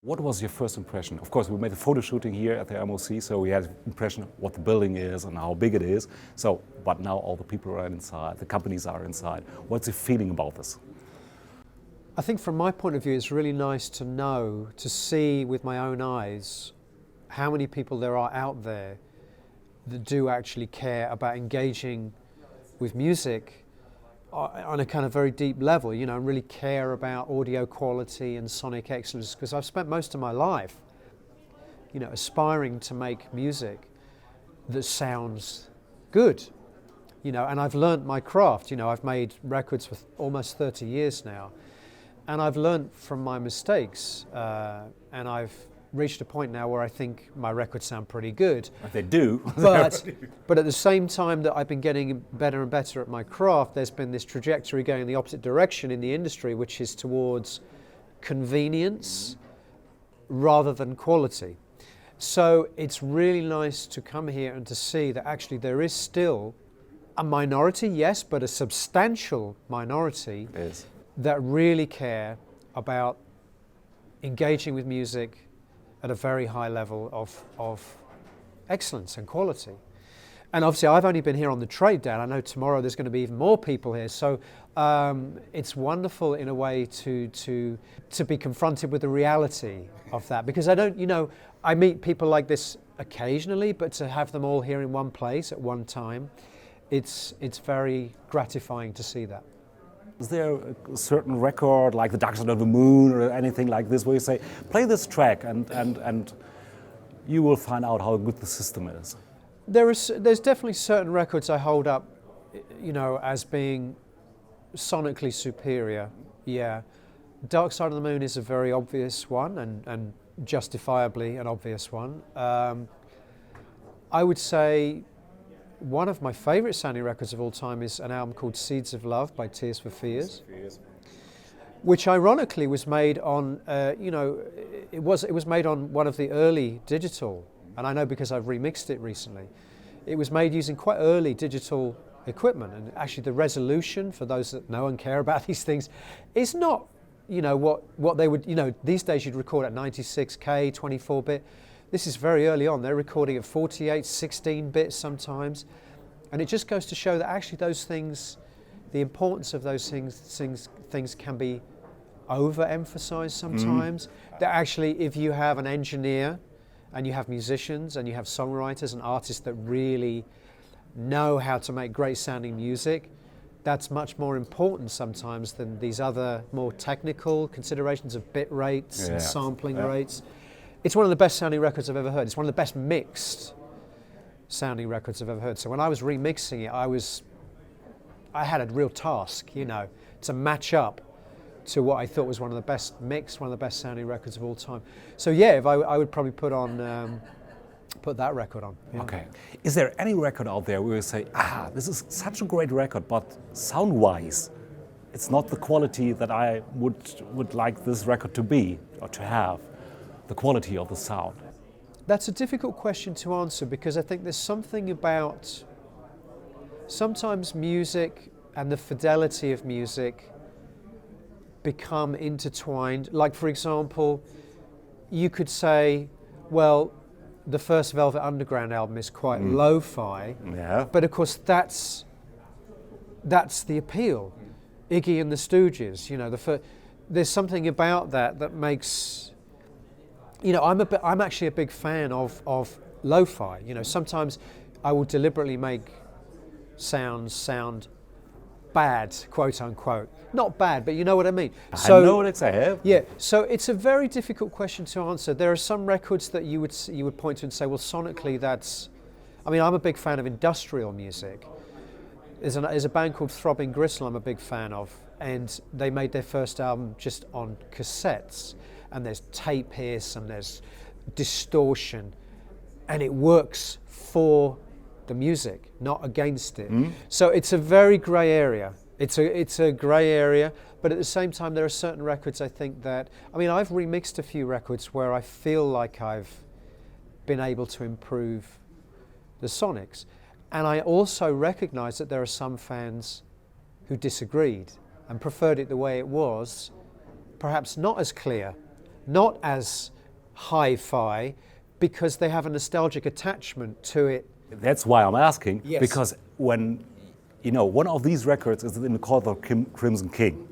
What was your first impression? Of course, we made a photo shooting here at the MOC, so we had an impression of what the building is and how big it is. So, but now all the people are inside, the companies are inside. What's your feeling about this? I think from my point of view, it's really nice to know, to see with my own eyes, how many people there are out there that do actually care about engaging with music on a kind of very deep level, and really care about audio quality and sonic excellence, because I've spent most of my life, aspiring to make music that sounds good, and I've learnt my craft. I've made records for almost 30 years now, and I've learnt from my mistakes, and I've reached a point now where I think my records sound pretty good. They do. But at the same time that I've been getting better and better at my craft, there's been this trajectory going in the opposite direction in the industry, which is towards convenience rather than quality. So it's really nice to come here and to see that actually there is still a minority, yes, but a substantial minority that really care about engaging with music at a very high level of excellence and quality. And obviously I've only been here on the trade day. I know tomorrow there's going to be even more people here. So it's wonderful in a way to be confronted with the reality of that. Because I don't, I meet people like this occasionally, but to have them all here in one place at one time, it's very gratifying to see that. Is there a certain record, like The Dark Side of the Moon or anything like this, where you say, play this track and you will find out how good the system is? There's definitely certain records I hold up, as being sonically superior, yeah. Dark Side of the Moon is a very obvious one, and justifiably an obvious one. I would say one of my favourite sounding records of all time is an album called Seeds of Love by Tears for Fears, which ironically was made on, it was made on one of the early digital, and I know because I've remixed it recently. It was made using quite early digital equipment, and actually the resolution, for those that know and care about these things, is not, what they would, these days you'd record at 96K, 24-bit. This is very early on. They're recording at 48, 16-bit sometimes. And it just goes to show that actually those things, the importance of those things can be overemphasized sometimes. That actually if you have an engineer and you have musicians and you have songwriters and artists that really know how to make great sounding music, that's much more important sometimes than these other more technical considerations of bit rates and sampling rates. It's one of the best sounding records I've ever heard. It's one of the best mixed sounding records I've ever heard. So when I was remixing it, I had a real task, to match up to what I thought was one of the best mixed, one of the best sounding records of all time. So yeah, I would probably put that record on. Yeah. Okay. Is there any record out there where you say, this is such a great record, but sound-wise, it's not the quality that I would like this record to be or to have? The quality of the sound? That's a difficult question to answer, because I think there's something about sometimes music and the fidelity of music become intertwined. Like, for example, you could say, well, the first Velvet Underground album is quite lo-fi, but of course that's the appeal. Iggy and the Stooges, there's something about that makes. I'm actually a big fan of lo-fi. Sometimes I will deliberately make sounds sound bad, quote unquote. Not bad, but you know what I mean. I know what it's saying. Yeah. So it's a very difficult question to answer. There are some records that you would point to and say, well, sonically, that's. I'm a big fan of industrial music. There's a band called Throbbing Gristle I'm a big fan of, and they made their first album just on cassettes. And there's tape hiss and there's distortion, and it works for the music, not against it. So it's a very grey area. It's a grey area, but at the same time there are certain records I think that, I've remixed a few records where I feel like I've been able to improve the sonics. And I also recognise that there are some fans who disagreed and preferred it the way it was, perhaps not as clear, not as hi-fi, because they have a nostalgic attachment to it. That's why I'm asking, Yes. because when, one of these records is in the Call of Crimson King.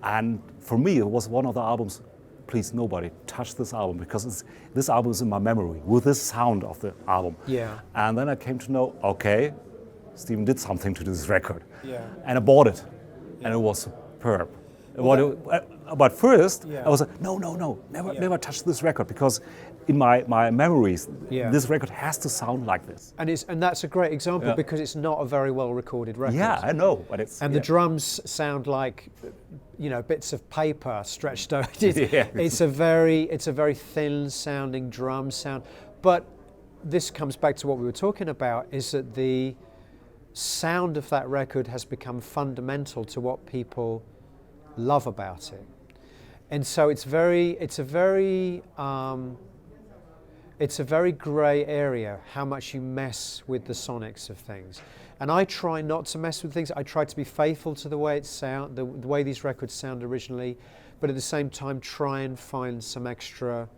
And for me, it was one of the albums, please nobody touch this album, because this album is in my memory, with this sound of the album. Yeah. And then I came to know, okay, Stephen did something to this record. Yeah. And I bought it, and it was superb. But first, Yeah. I was like, no, never touch this record, because in my memories, Yeah. this record has to sound like this. And that's a great example, Yeah. because it's not a very well recorded record. Yeah, I know, but it's... And the drums sound like, bits of paper stretched out. Yeah. It's a very thin sounding drum sound. But this comes back to what we were talking about, is that the sound of that record has become fundamental to what people love about it. And so it's a very grey area how much you mess with the sonics of things. And I try not to mess with things. I try to be faithful to the way it sound, the way these records sound originally, but at the same time try and find some extra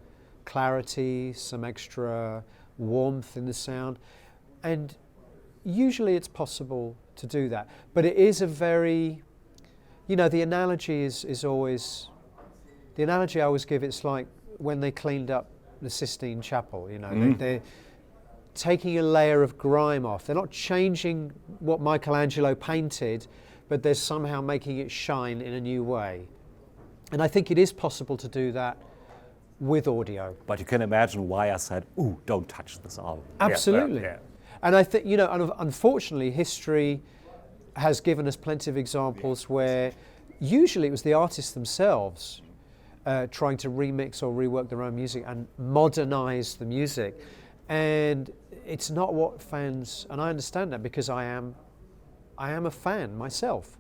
clarity, some extra warmth in the sound. And usually it's possible to do that. But it is a very, the analogy is always, the analogy I always give, it's like when they cleaned up the Sistine Chapel, they're taking a layer of grime off. They're not changing what Michelangelo painted, but they're somehow making it shine in a new way. And I think it is possible to do that with audio. But you can imagine why I said, ooh, don't touch this album. Absolutely. Yeah. And I think, unfortunately, history has given us plenty of examples where usually it was the artists themselves trying to remix or rework their own music and modernize the music. And it's not what fans, and I understand that because I am a fan myself.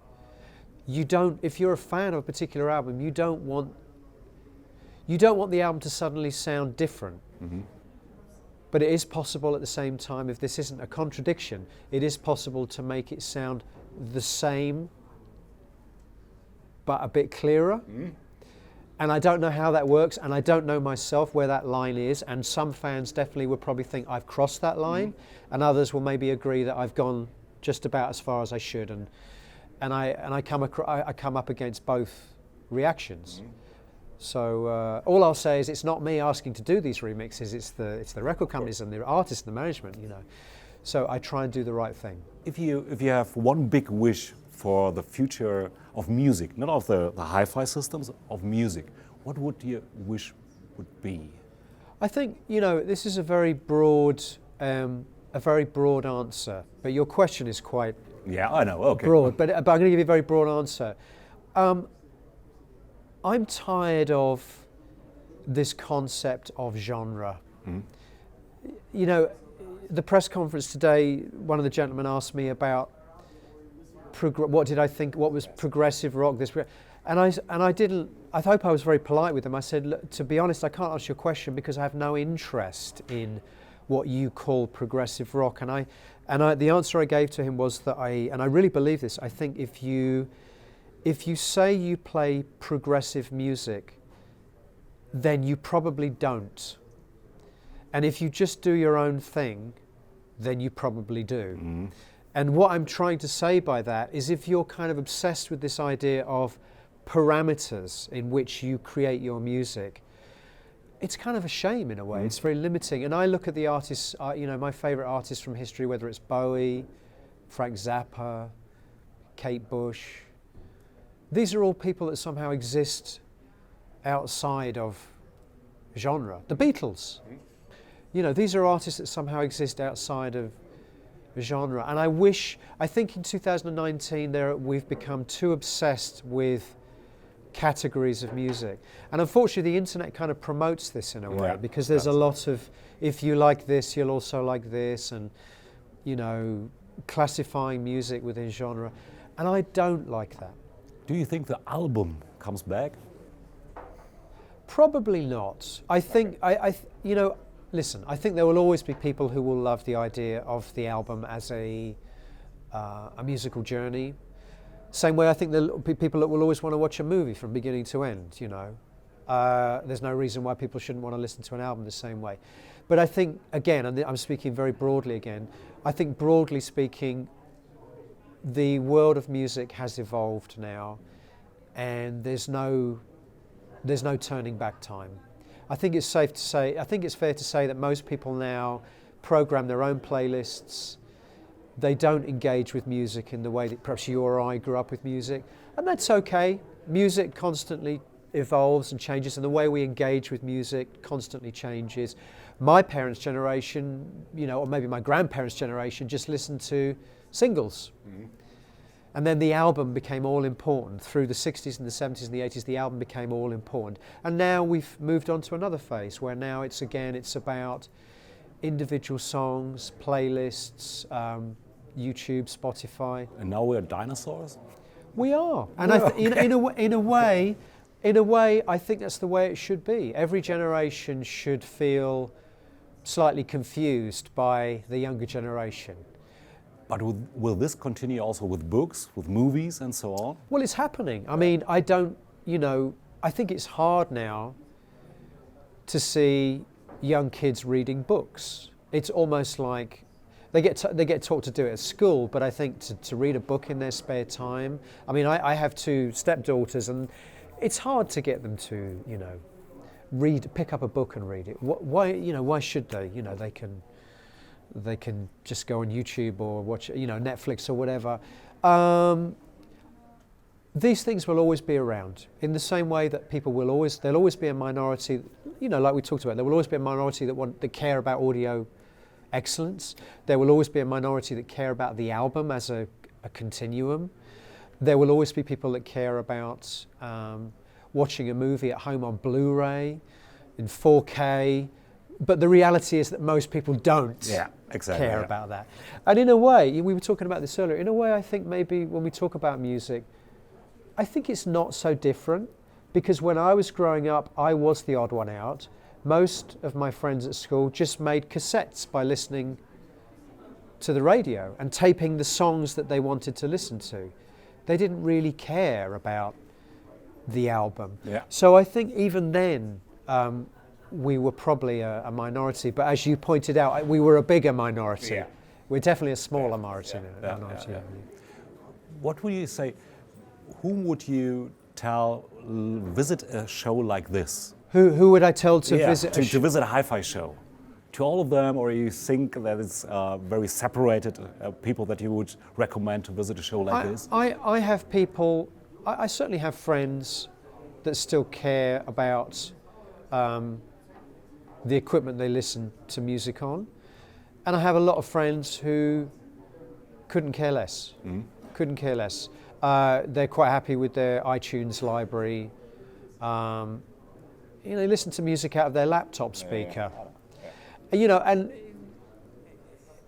If you're a fan of a particular album, you don't want the album to suddenly sound different. Mm-hmm. But it is possible at the same time, if this isn't a contradiction, it is possible to make it sound the same, but a bit clearer. Mm. And I don't know how that works, and I don't know myself where that line is, and some fans definitely would probably think I've crossed that line, and others will maybe agree that I've gone just about as far as I should, and I come up against both reactions. Mm. So all I'll say is it's not me asking to do these remixes, it's the record companies and the artists and the management, So I try and do the right thing. If you have one big wish for the future of music, not of the hi-fi systems, of music, what would your wish would be? I think, this is a very broad answer, but your question is quite broad, but I'm going to give you a very broad answer. I'm tired of this concept of genre. Mm. The press conference today, one of the gentlemen asked me about what did I think, what was progressive rock, and I didn't. I hope I was very polite with him. I said, look, to be honest, I can't answer your question because I have no interest in what you call progressive rock. And the answer I gave to him was that I really believe this. I think if you say you play progressive music, then you probably don't. And if you just do your own thing, then you probably do. Mm. And what I'm trying to say by that is if you're kind of obsessed with this idea of parameters in which you create your music, it's kind of a shame in a way. Mm. It's very limiting. And I look at the artists, my favorite artists from history, whether it's Bowie, Frank Zappa, Kate Bush. These are all people that somehow exist outside of genre. The Beatles. These are artists that somehow exist outside of genre. And I think in 2019 we've become too obsessed with categories of music. And unfortunately the internet kind of promotes this in a way, because there's a lot of, if you like this, you'll also like this, and classifying music within genre. And I don't like that. Do you think the album comes back? Probably not. I think, listen, I think there will always be people who will love the idea of the album as a musical journey. Same way I think there'll be people that will always want to watch a movie from beginning to end, you know. There's no reason why people shouldn't want to listen to an album the same way. But I think, again, and I'm speaking very broadly again, I think broadly speaking, the world of music has evolved now, and there's no turning back time. I think it's fair to say that most people now program their own playlists. They don't engage with music in the way that perhaps you or I grew up with music, and that's okay. Music constantly evolves and changes, and the way we engage with music constantly changes. My parents' generation, you know, or maybe my grandparents' generation, just listened to singles. Mm-hmm. And then the album became all important. Through the 60s and the 70s and the 80s, the album became all important. And now we've moved on to another phase where now it's about individual songs, playlists, YouTube, Spotify. And now we're dinosaurs? We are. And in a way, I think that's the way it should be. Every generation should feel slightly confused by the younger generation. But will this continue also with books, with movies and so on? Well, it's happening. I mean, I think it's hard now to see young kids reading books. It's almost like they get taught to do it at school, but I think to read a book in their spare time. I mean, I have 2 stepdaughters, and it's hard to get them to, you know, pick up a book and read it. Why should they? You know, they can just go on YouTube or watch, you know, Netflix or whatever. These things will always be around in the same way that there'll always be a minority, you know, like we talked about, there will always be a minority that care about audio excellence. There will always be a minority that care about the album as a continuum. There will always be people that care about watching a movie at home on Blu-ray, in 4K, but the reality is that most people don't care about that. And in a way, we were talking about this earlier, in a way I think maybe when we talk about music, I think it's not so different, because when I was growing up, I was the odd one out. Most of my friends at school just made cassettes by listening to the radio and taping the songs that they wanted to listen to. They didn't really care about the album. Yeah. So I think even then we were probably a minority, but as you pointed out, we were a bigger minority. Yeah. We're definitely a smaller minority. What would you say, whom would you tell visit a show like this? Who would I tell to visit to visit a hi-fi show? To all of them, or you think that it's very separated people that you would recommend to visit a show like this? I have people, I certainly have friends that still care about the equipment they listen to music on. And I have a lot of friends who couldn't care less. Couldn't care less. They're quite happy with their iTunes library. You know, they listen to music out of their laptop speaker. You know, and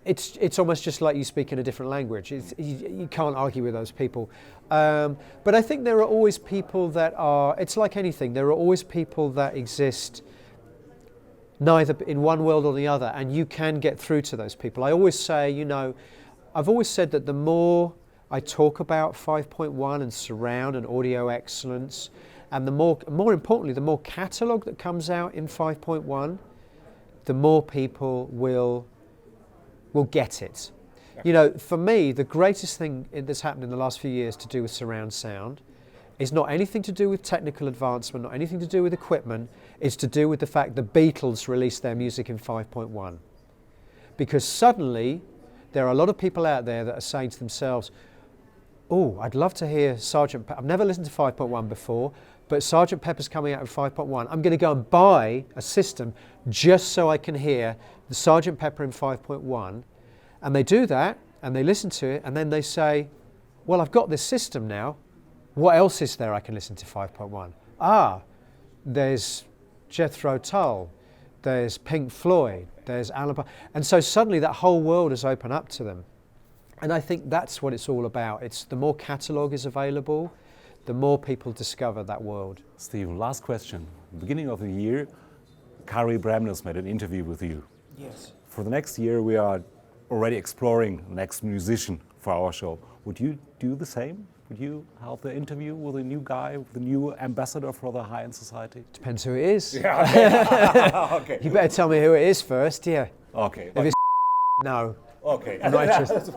it's almost just like you speak in a different language. You can't argue with those people. But I think there are always people that are, it's like anything, there are always people that exist neither in one world or the other, and you can get through to those people. I always say, you know, I've always said that the more I talk about 5.1 and surround and audio excellence, and the more importantly, the more catalogue that comes out in 5.1, the more people will get it. Yeah. You know, for me, the greatest thing that's happened in the last few years to do with surround sound is not anything to do with technical advancement, not anything to do with equipment, it's to do with the fact the Beatles released their music in 5.1. Because suddenly, there are a lot of people out there that are saying to themselves, oh, I'd love to hear Sgt. Pepper. I've never listened to 5.1 before, but Sgt. Pepper's coming out with 5.1. I'm going to go and buy a system just so I can hear the Sgt. Pepper in 5.1. And they do that, and they listen to it, and then they say, well, I've got this system now. What else is there I can listen to 5.1? Ah, there's Jethro Tull, there's Pink Floyd, there's Alan Parker. And so suddenly that whole world has opened up to them. And I think that's what it's all about. It's the more catalogue is available, the more people discover that world. Stephen, last question. Beginning of the year, Kari Bremnes made an interview with you. Yes. For the next year, we are already exploring the next musician for our show. Would you do the same? Would you have the interview with a new guy, with the new ambassador for the high-end society? Depends who it is. Yeah. Okay. You better tell me who it is first, yeah. Okay. If it's no. Okay. I'm not interested.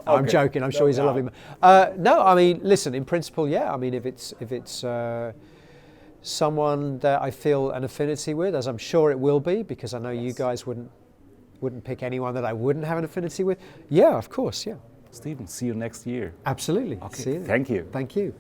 I'm joking. I'm sure he's a lovely man. No, I mean, listen. In principle, yeah. I mean, if it's someone that I feel an affinity with, as I'm sure it will be, because I know you guys wouldn't pick anyone that I wouldn't have an affinity with. Yeah, of course. Yeah. Stephen, see you next year. Absolutely. Okay. See you. Thank you. Thank you.